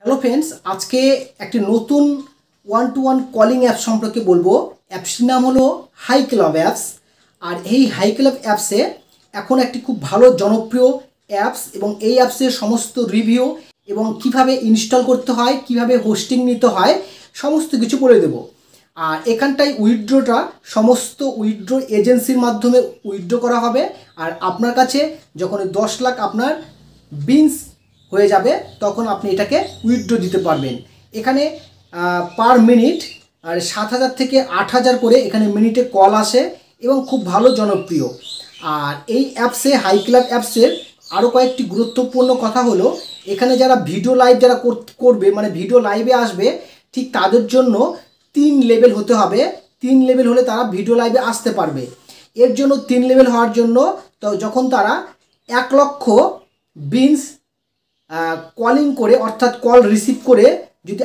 Hello friends, আজকে একটি নতুন one two one calling app সম্পর্কে বলবো। অ্যাপসটির নাম হলো হাই ক্লাব অ্যাপস। আর এই হাই ক্লাব অ্যাপসে এখন একটি খুব ভালো জনপ্রিয় অ্যাপস, এবং এই অ্যাপসের সমস্ত রিভিউ এবং কিভাবে ইনস্টল করতে হয়, কিভাবে হোস্টিং নিতে হয়, সমস্ত কিছু বলে দেবো। আর এখানটায় উইথড্রটা সমস্ত উইথড্র এজেন্সির মাধ্যমে উইথড্র করা হবে। আর আপনার কাছে যখন 10 লাখ আপনার বিনস হয়ে যাবে তখন আপনি এটাকে উইথড্র দিতে পারবেন। এখানে পার মিনিট আর 7,000 থেকে 8,000 করে এখানে মিনিটে কল আসে এবং খুব ভালো জনপ্রিয়। আর এই অ্যাপসে হাই ক্লাব অ্যাপসের আরও কয়েকটি গুরুত্বপূর্ণ কথা হলো, এখানে যারা ভিডিও লাইভ যারা করবে, মানে ভিডিও লাইভে আসবে, ঠিক তাদের জন্য 3 লেভেল হতে হবে। 3 লেভেল হলে তারা ভিডিও লাইভে আসতে পারবে। এর জন্য 3 লেভেল হওয়ার জন্য তো যখন তারা 1 লক্ষ বিনস কলিং করে, অর্থাৎ কল রিসিভ করে যদি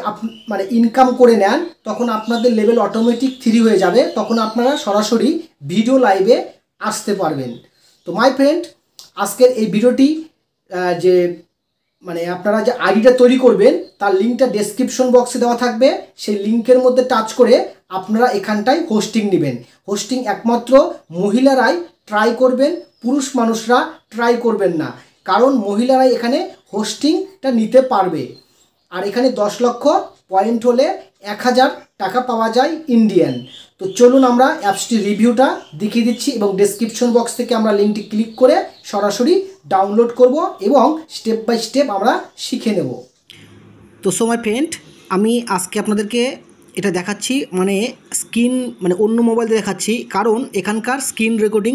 মানে ইনকাম করে নেন, তখন আপনাদের লেভেল অটোমেটিক 3 হয়ে যাবে। তখন আপনারা সরাসরি ভিডিও লাইভে আসতে পারবেন। তো মাই ফ্রেন্ড, আজকের এই ভিডিওটি যে মানে আপনারা যে আইডিটা তৈরি করবেন তার লিঙ্কটা ডেসক্রিপশন বক্সে দেওয়া থাকবে। সেই লিঙ্কের মধ্যে টাচ করে আপনারা এখানটায় হোস্টিং নেবেন। হোস্টিং একমাত্র মহিলারাই ট্রাই করবেন, পুরুষ মানুষরা ট্রাই করবেন না, কারণ মহিলারাই এখানে হোস্টিংটা নিতে পারবে। আর এখানে 10 লক্ষ পয়েন্ট হলে 1,000 টাকা পাওয়া যায় ইন্ডিয়ান। তো চলুন আমরা অ্যাপসটির রিভিউটা দেখিয়ে দিচ্ছি, এবং ডেসক্রিপশন বক্স থেকে আমরা লিঙ্কটি ক্লিক করে সরাসরি ডাউনলোড করব এবং স্টেপ বাই স্টেপ আমরা শিখে নেব। তো সো মাই ফ্রেন্ড, আমি আজকে আপনাদেরকে এটা দেখাচ্ছি, মানে স্ক্রিন মানে অন্য মোবাইল দিয়ে দেখাচ্ছি, কারণ এখানকার স্ক্রিন রেকর্ডিং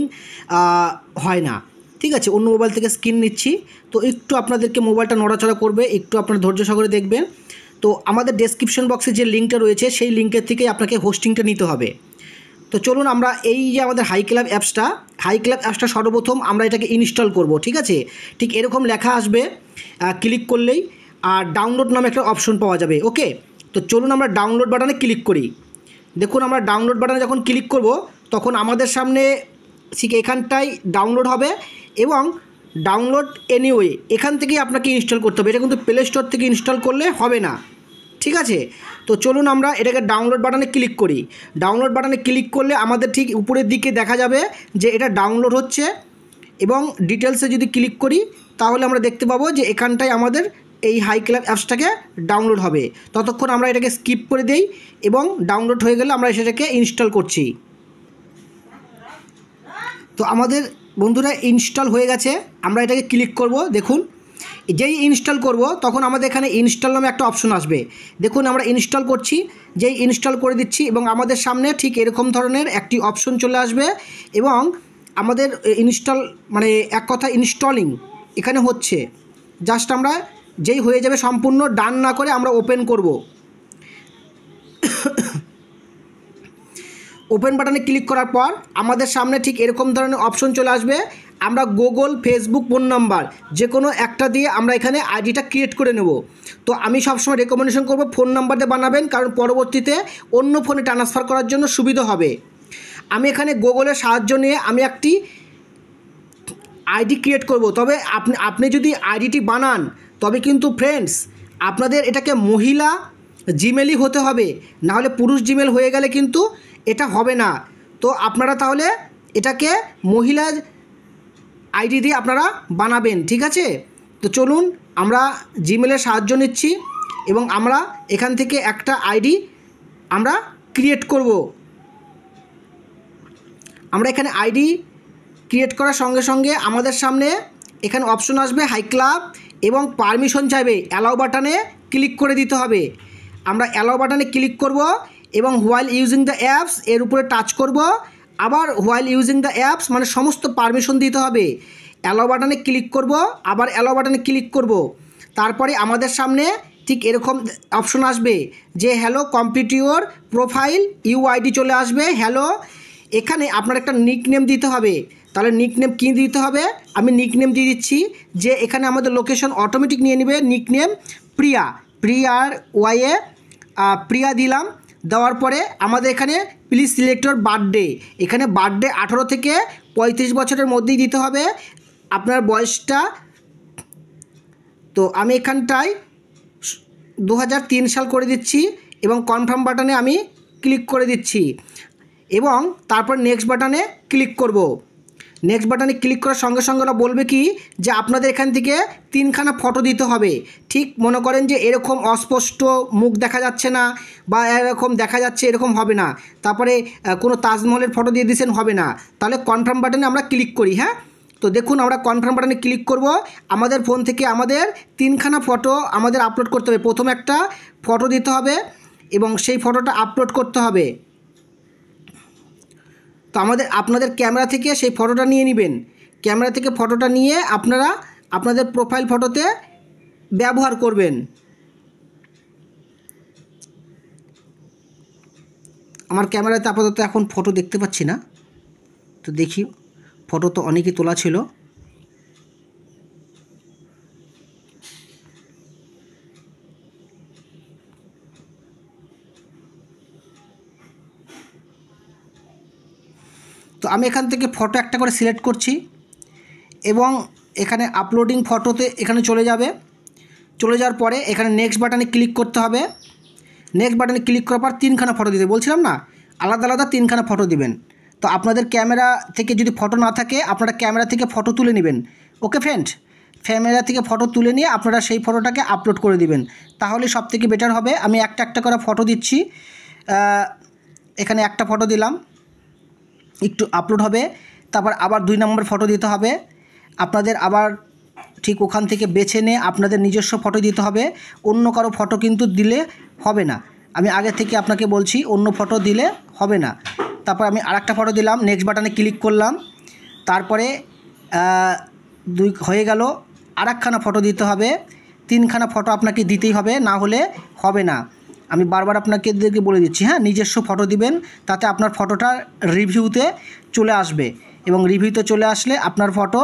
হয় না। ঠিক আছে, অন্য মোবাইল থেকে স্ক্রিন নিচ্ছি। তো একটু আপনাদেরকে মোবাইলটা নড়াচড়া করবে, একটু আপনারা ধৈর্য সহকারে দেখবেন। তো আমাদের ডেসক্রিপশন বক্সে যে লিঙ্কটা রয়েছে সেই লিঙ্কের থেকে আপনাকে হোস্টিংটা নিতে হবে। তো চলুন আমরা এই যে আমাদের হাই ক্লাব অ্যাপসটা সর্বপ্রথম আমরা এটাকে ইনস্টল করব। ঠিক আছে, ঠিক এরকম লেখা আসবে, ক্লিক করলেই আর ডাউনলোড নামে একটা অপশন পাওয়া যাবে। ওকে, তো চলুন আমরা ডাউনলোড বাটনে ক্লিক করি। দেখুন, আমরা ডাউনলোড বাটনে যখন ক্লিক করব তখন আমাদের সামনে ঠিক এখানটায় ডাউনলোড হবে, এবং ডাউনলোড এনিওয়ে এখান থেকেই আপনাকে ইনস্টল করতে হবে। এটা কিন্তু প্লে স্টোর থেকে ইনস্টল করলে হবে না। ঠিক আছে, তো চলুন আমরা এটাকে ডাউনলোড বাটনে ক্লিক করি। ডাউনলোড বাটনে ক্লিক করলে আমাদের ঠিক উপরের দিকে দেখা যাবে যে এটা ডাউনলোড হচ্ছে, এবং ডিটেলসে যদি ক্লিক করি তাহলে আমরা দেখতে পাবো যে এখানটায় আমাদের এই হাই ক্লাব অ্যাপসটাকে ডাউনলোড হবে। ততক্ষণ আমরা এটাকে স্কিপ করে দেই, এবং ডাউনলোড হয়ে গেলে আমরা সেটাকে ইনস্টল করছি। তো আমাদের বন্ধুরা ইনস্টল হয়ে গেছে, আমরা এটাকে ক্লিক করব। দেখুন, যেই ইনস্টল করব তখন আমাদের এখানে ইনস্টল নামে একটা অপশন আসবে। দেখুন, আমরা ইনস্টল করছি, যেই ইনস্টল করে দিচ্ছি এবং আমাদের সামনে ঠিক এরকম ধরনের একটি অপশন চলে আসবে, এবং আমাদের ইনস্টল মানে এক কথা ইনস্টলিং এখানে হচ্ছে। জাস্ট আমরা যেই হয়ে যাবে সম্পূর্ণ ডান না করে আমরা ওপেন করব। ওপেন বাটনে ক্লিক করার পর আমাদের সামনে ঠিক এরকম ধরনের অপশন চলে আসবে। আমরা গুগল, ফেসবুক, ফোন নাম্বার যে কোনো একটা দিয়ে আমরা এখানে আইডিটা ক্রিয়েট করে নেব। তো আমি সবসময় রেকমেন্ডেশন করব ফোন নাম্বার দিয়ে বানাবেন, কারণ পরবর্তীতে অন্য ফোনে ট্রান্সফার করার জন্য সুবিধা হবে। আমি এখানে গুগলের সাহায্য নিয়ে আমি একটি আইডি ক্রিয়েট করব। তবে আপনি যদি আইডিটি বানান তবে কিন্তু ফ্রেন্ডস আপনাদের এটাকে মহিলা জিমেলই হতে হবে, নাহলে পুরুষ জিমেল হয়ে গেলে কিন্তু এটা হবে না। তো আপনারা তাহলে এটাকে মহিলা আইডি দিয়ে আপনারা বানাবেন। ঠিক আছে, তো চলুন আমরা জিমেলের সাহায্য নিচ্ছি, এবং আমরা এখান থেকে একটা আইডি আমরা ক্রিয়েট করব। আমরা এখানে আইডি ক্রিয়েট করার সঙ্গে সঙ্গে আমাদের সামনে এখানে অপশন আসবে হাই ক্লাব, এবং পারমিশন চাইবে। অ্যালাউ বাটনে ক্লিক করে দিতে হবে। আমরা অ্যালাউ বাটনে ক্লিক করব, এবং হোয়াইল ইউজিং দ্য অ্যাপস এর উপরে টাচ করব। আবার হোয়াইল ইউজিং দ্য অ্যাপস মানে সমস্ত পারমিশন দিতে হবে। অ্যালাউ বাটনে ক্লিক করব, আবার অ্যালাউ বাটনে ক্লিক করব। তারপরে আমাদের সামনে ঠিক এরকম অপশন আসবে যে hello complete your profile UID চলে আসবে। হ্যালো, এখানে আপনার একটা নিকনেম দিতে হবে। তাহলে নিকনেম কী দিতে হবে, আমি নিকনেম দিয়ে দিচ্ছি, যে এখানে আমাদের লোকেশন অটোমেটিক নিয়ে নেবে। নিকনেম প্রিয়ার ওয়াইয়ে প্রিয়া দিলাম। দেওয়ার পরে আমাদের এখানে প্লিজ সিলেক্ট ইউর বার্থডে, এখানে বার্থডে 18 থেকে 35 বছরের মধ্যেই দিতে হবে আপনার বয়সটা। তো আমি এখানটায় 2003 সাল করে দিচ্ছি এবং কনফার্ম বাটনে আমি ক্লিক করে দিচ্ছি এবং তারপর নেক্সট বাটনে ক্লিক করব। নেক্সট বাটনে ক্লিক করার সঙ্গে সঙ্গে ওরা বলবে কি যে আপনাদের এখান থেকে 3খানা ফটো দিতে হবে। ঠিক মনে করেন যে এরকম অস্পষ্ট মুখ দেখা যাচ্ছে না বা এরকম দেখা যাচ্ছে, এরকম হবে না। তারপরে কোনো তাজমহলের ফটো দিয়ে দিয়েছেন, হবে না। তাহলে কনফার্ম বাটনে আমরা ক্লিক করি। হ্যাঁ, তো দেখুন আমরা কনফার্ম বাটনে ক্লিক করব। আমাদের ফোন থেকে আমাদের 3খানা ফটো আমাদের আপলোড করতে হবে। প্রথমে একটা ফটো দিতে হবে এবং সেই ফটোটা আপলোড করতে হবে। তো আপনাদের ক্যামেরা থেকে সেই ফটোটা নিয়ে নেবেন। ক্যামেরা থেকে ফটোটা নিয়ে আপনারা আপনাদের প্রোফাইল ফটোতে ব্যবহার করবেন। আমার ক্যামেরাতে আপাতত এখন ফটো দেখতে পাচ্ছি না, তো দেখি। ফটো তো অনেকই তোলা ছিল। তো আমি এখান থেকে ফটো একটা করে সিলেক্ট করছি এবং এখানে আপলোডিং ফটোতে এখানে চলে যাবে। চলে যাওয়ার পরে এখানে নেক্সট বাটনে ক্লিক করতে হবে। নেক্সট বাটনে ক্লিক করার পর 3খানা ফটো দিতে বলছিলাম না, আলাদা আলাদা 3খানা ফটো দিবেন। তো আপনাদের ক্যামেরা থেকে যদি ফটো না থাকে আপনারা ক্যামেরা থেকে ফটো তুলে নেবেন। ওকে ফ্রেন্ড, ক্যামেরা থেকে ফটো তুলে নিয়ে আপনারা সেই ফটোটাকে আপলোড করে দিবেন, তাহলে সবথেকে বেটার হবে। আমি একটা একটা করে ফটো দিচ্ছি। এখানে একটা ফটো দিলাম, একটু আপলোড হবে। তারপর আবার 2 নম্বর ফটো দিতে হবে। আপনাদের আবার ঠিক ওখান থেকে বেছে নিয়ে আপনাদের নিজস্ব ফটো দিতে হবে। অন্য কারো ফটো কিন্তু দিলে হবে না। আমি আগে থেকে আপনাকে বলছি, অন্য ফটো দিলে হবে না। তারপর আমি আরেকটা ফটো দিলাম, নেক্সট বাটনে ক্লিক করলাম। তারপরে 2 হয়ে গেল। আরেকখানা ফটো দিতে হবে। 3খানা ফটো আপনাকে দিতেই হবে, না হলে হবে না। আমি বারবার আপনাকে বলে দিচ্ছি। হ্যাঁ, নিজস্ব ফটো দিবেন, তাতে আপনার ফটোটা রিভিউতে চলে আসবে এবং রিভিউতে চলে আসলে আপনার ফটো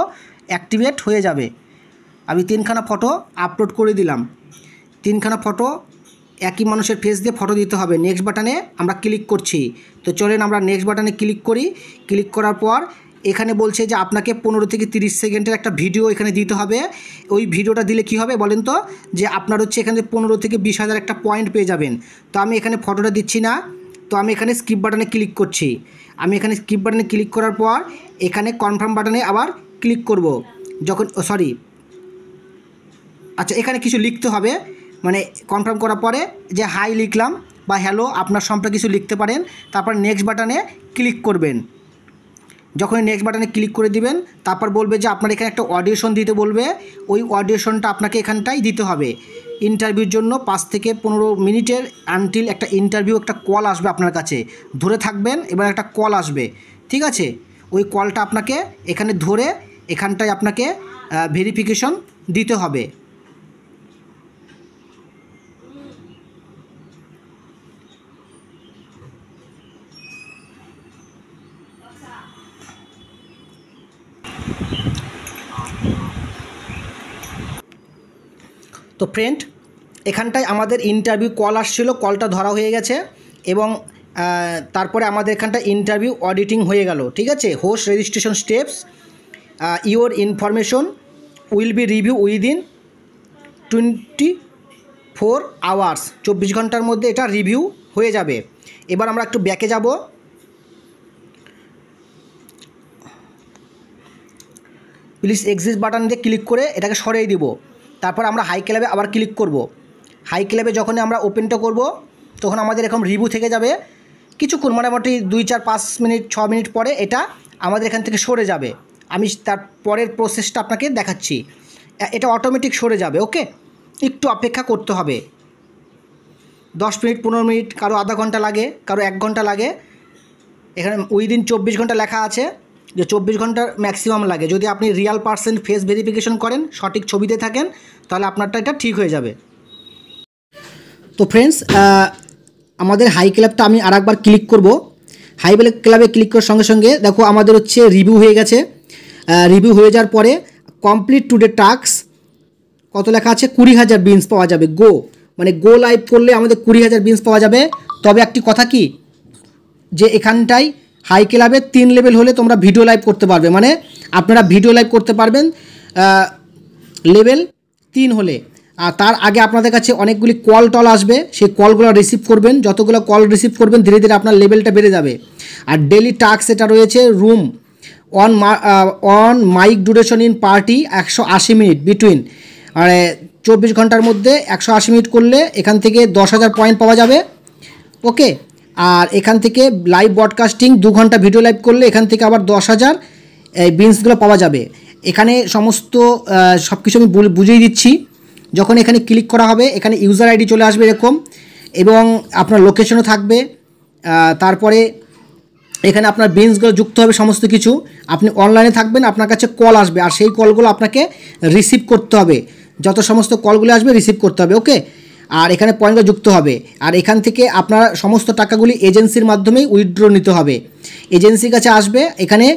অ্যাক্টিভেট হয়ে যাবে। আমি 3খানা ফটো আপলোড করে দিলাম। 3খানা ফটো একই মানুষের ফেস দিয়ে ফটো দিতে হবে। নেক্সট বাটনে আমরা ক্লিক করছি। তো চলেন আমরা নেক্সট বাটনে ক্লিক করি। ক্লিক করার পর এখানে বলছে যে আপনাকে 15 থেকে 30 সেকেন্ডের একটা ভিডিও এখানে দিতে হবে। ওই ভিডিওটা দিলে কি হবে বলেন তো, যে আপনার হচ্ছে এখানে 15 থেকে 20,000 একটা পয়েন্ট পেয়ে যাবেন। তো আমি এখানে ফটোটা দিচ্ছি না, তো আমি এখানে স্কিপ বাটনে ক্লিক করছি। আমি এখানে স্কিপ বাটনে ক্লিক করার পর এখানে কনফার্ম বাটনে আবার ক্লিক করব। যখন আচ্ছা, এখানে কিছু লিখতে হবে, মানে কনফার্ম করার পরে যে হাই লিখলাম বা হ্যালো আপনার সম্পর্কে কিছু লিখতে পারেন। তারপর নেক্সট বাটনে ক্লিক করবেন। যখন নেক্সট বাটনে ক্লিক করে দিবেন, তারপর বলবে যে আপনার এখানে একটা অডিশন দিতে বলবে। ওই অডিশনটা আপনাকে এখানটাই দিতে হবে। ইন্টারভিউর জন্য 5 থেকে 15 মিনিটের আনটিল একটা ইন্টারভিউ, একটা কল আসবে আপনার কাছে। ধরে থাকবেন, এবার একটা কল আসবে, ঠিক আছে? ওই কলটা আপনাকে এখানে ধরে এখানটায় আপনাকে ভেরিফিকেশন দিতে হবে। তো ফ্রেন্ড, এখানটায় আমাদের ইন্টারভিউ কল আসছিল, কলটা ধরা হয়ে গেছে এবং তারপরে আমাদের এখানটা ইন্টারভিউ অডিটিং হয়ে গেল, ঠিক আছে? Host registration steps, your information will be review within 24 hours. 24 ঘন্টার মধ্যে এটা রিভিউ হয়ে যাবে। এবার আমরা একটু ব্যাকে যাব। প্লিজ এক্সিট বাটন দিয়ে ক্লিক করে এটাকে সরিয়ে দিব। তারপর আমরা হাই ক্লাবে আবার ক্লিক করব। হাই ক্লাবে যখন আমরা ওপেনটা করব তখন আমাদের এরকম রিভিউ থেকে যাবে। কিছুক্ষণ, মোটামুটি 2, 4, 5 মিনিট 6 মিনিট পরে এটা আমাদের এখান থেকে সরে যাবে। আমি তার পরের প্রসেসটা আপনাকে দেখাচ্ছি। এটা অটোমেটিক সরে যাবে। ওকে, একটু অপেক্ষা করতে হবে। 10 মিনিট 15 মিনিট, কারো আধা ঘন্টা লাগে, কারো 1 ঘন্টা লাগে। এখানে উইদিন 24 ঘন্টা লেখা আছে, যে 24 ঘন্টার ম্যাক্সিমাম লাগে। যদি আপনি রিয়াল পার্সন ফেস ভেরিফিকেশন করেন, সঠিক ছবিতে থাকেন, তাহলে আপনারটা এটা ঠিক হয়ে যাবে। তো ফ্রেন্ডস, আমাদের হাই ক্লাবটা আমি আরেকবার ক্লিক করব। হাই ক্লাবে ক্লিক করার সঙ্গে সঙ্গে দেখো আমাদের হচ্ছে রিভিউ হয়ে গেছে। রিভিউ হয়ে যাওয়ার পরে কমপ্লিট টুডে টাস্ক কত লেখা আছে, 20,000 বিনস পাওয়া যাবে। মানে গো লাইভ করলে আমাদের 20,000 বিনস পাওয়া যাবে। তবে একটি কথা কি, যে এখানটায় হাই ক্লাবে 3 লেভেল হলে তোমরা ভিডিও লাইভ করতে পারবে। মানে আপনারা ভিডিও লাইভ করতে পারবেন লেভেল 3 হলে। আর তার আগে আপনাদের কাছে অনেকগুলি কল টল আসবে, সেই কলগুলো রিসিভ করবেন। যতগুলো কল রিসিভ করবেন ধীরে ধীরে আপনার লেভেলটা বেড়ে যাবে। আর ডেলি টাস্ক এটা রয়েছে room on mic duration in party 180 minute between, আর 24 ঘন্টার মধ্যে 180 মিনিট করলে এখান থেকে 10,000 পয়েন্ট পাওয়া যাবে। ওকে, আর এখান থেকে লাইভ ব্রডকাস্টিং 2 ঘন্টা ভিডিও লাইভ করলে এখান থেকে আবার 10,000 বিনসগুলো পাওয়া যাবে। এখানে সমস্ত সব কিছু আমি বুঝিয়ে দিচ্ছি। যখন এখানে ক্লিক করা হবে এখানে ইউজার আইডি চলে আসবে এরকম, এবং আপনার লোকেশনও থাকবে। তারপরে এখানে আপনার বিনসগুলো যুক্ত হবে সমস্ত কিছু। আপনি অনলাইনে থাকবেন, আপনার কাছে কল আসবে, আর সেই কলগুলো আপনাকে রিসিভ করতে হবে। যত সমস্ত কলগুলো আসবে রিসিভ করতে হবে। ওকে, আর এখানে পয়েন্টগুলো যুক্ত হবে। আর এখান থেকে আপনার সমস্ত টাকাগুলি এজেন্সির মাধ্যমেই উইথড্র নিতে হবে। এজেন্সির কাছে আসবে, এখানে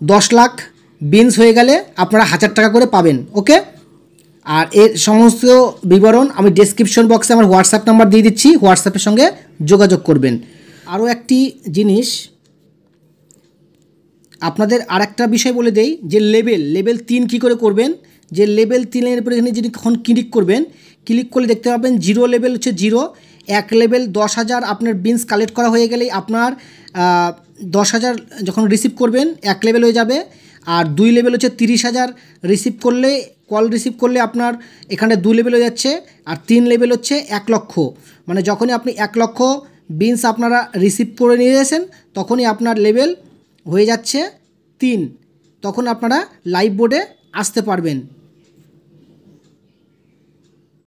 10 লাখ বিনস হয়ে গেলে আপনারা 1000 টাকা করে পাবেন। ওকে, আর এর সমস্ত বিবরণ আমি ডেসক্রিপশন বক্সে আমার হোয়াটসঅ্যাপ নাম্বার দিয়ে দিচ্ছি, হোয়াটসঅ্যাপের সঙ্গে যোগাযোগ করবেন। আরও একটি জিনিস আপনাদের আর একটা বিষয় বলে দেই, যে লেভেল 3 কী করে করবেন। যে লেভেল 3-এর উপরে এখানে যদি কখন ক্লিক করবেন, ক্লিক করলে দেখতে পাবেন 0 লেভেল হচ্ছে 0, 1 লেভেল 10,000 আপনার বিনস কালেক্ট করা হয়ে গেলেই আপনার 10,000 যখন রিসিভ করবেন 1 লেভেল হয়ে যাবে। আর 2 লেভেল হচ্ছে 30,000 রিসিভ করলে, কল রিসিভ করলে আপনার এখানে 2 লেভেল হয়ে যাচ্ছে। আর 3 লেভেল হচ্ছে 1 লক্ষ, মানে যখনই আপনি 1 লক্ষ বিনস আপনারা রিসিভ করে নিয়ে এসেছেন তখনই আপনার লেভেল হয়ে যাচ্ছে 3, তখন আপনারা লাইভ বোর্ডে আসতে পারবেন।